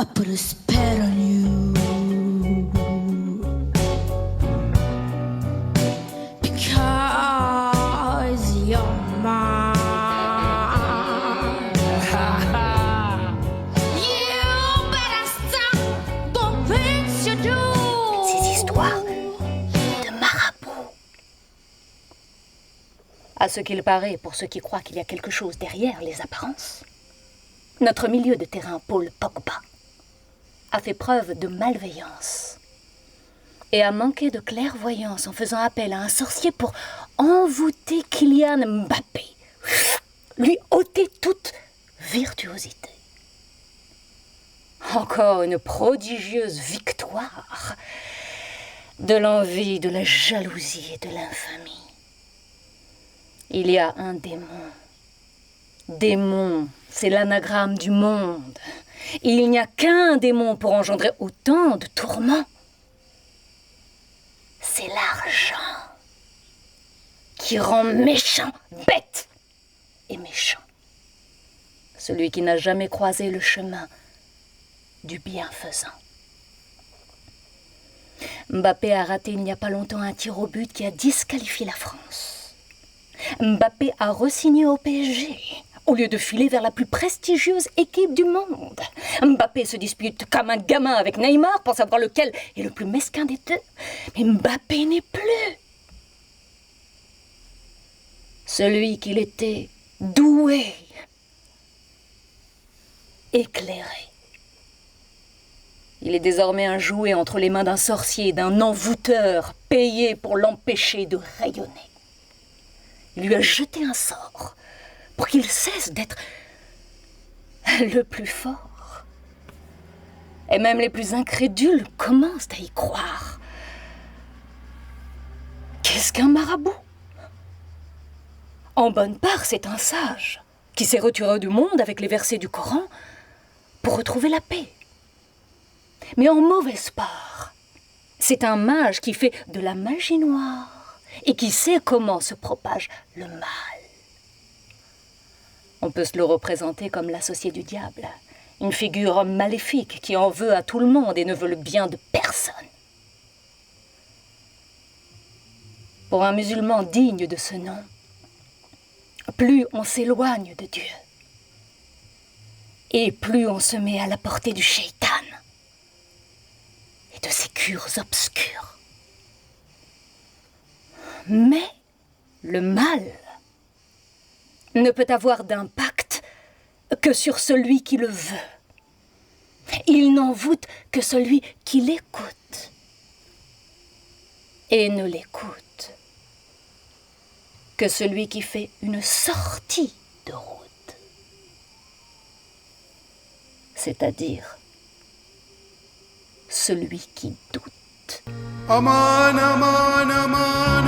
I put a spell on you because you're mine. You better stop the things you do. Ces histoires de marabouts. À ce qu'il paraît, pour ceux qui croient qu'il y a quelque chose derrière les apparences, notre milieu de terrain, Paul Pogba, a fait preuve de malveillance et a manqué de clairvoyance en faisant appel à un sorcier pour envoûter Kylian Mbappé, lui ôter toute virtuosité. Encore une prodigieuse victoire de l'envie, de la jalousie et de l'infamie. Il y a un démon. Démon, c'est l'anagramme du monde. Il n'y a qu'un démon pour engendrer autant de tourments. C'est l'argent qui rend méchant, bête et méchant. Celui qui n'a jamais croisé le chemin du bienfaisant. Mbappé a raté il n'y a pas longtemps un tir au but qui a disqualifié la France. Mbappé a re-signé au PSG au lieu de filer vers la plus prestigieuse équipe du monde. Mbappé se dispute comme un gamin avec Neymar pour savoir lequel est le plus mesquin des deux. Mais Mbappé n'est plus celui qu'il était, doué, éclairé. Il est désormais un jouet entre les mains d'un sorcier, d'un envoûteur payé pour l'empêcher de rayonner. Il lui a jeté un sort pour qu'il cesse d'être le plus fort. Et même les plus incrédules commencent à y croire. Qu'est-ce qu'un marabout? En bonne part, c'est un sage qui s'est retiré du monde avec les versets du Coran pour retrouver la paix. Mais en mauvaise part, c'est un mage qui fait de la magie noire et qui sait comment se propage le mal. On peut se le représenter comme l'associé du diable, une figure maléfique qui en veut à tout le monde et ne veut le bien de personne. Pour un musulman digne de ce nom, plus on s'éloigne de Dieu, et plus on se met à la portée du shaitan et de ses cures obscures. Mais le mal ne peut avoir d'impact que sur celui qui le veut. Il n'envoûte que celui qui l'écoute et ne l'écoute que celui qui fait une sortie de route, c'est-à-dire celui qui doute. Aman, aman, aman.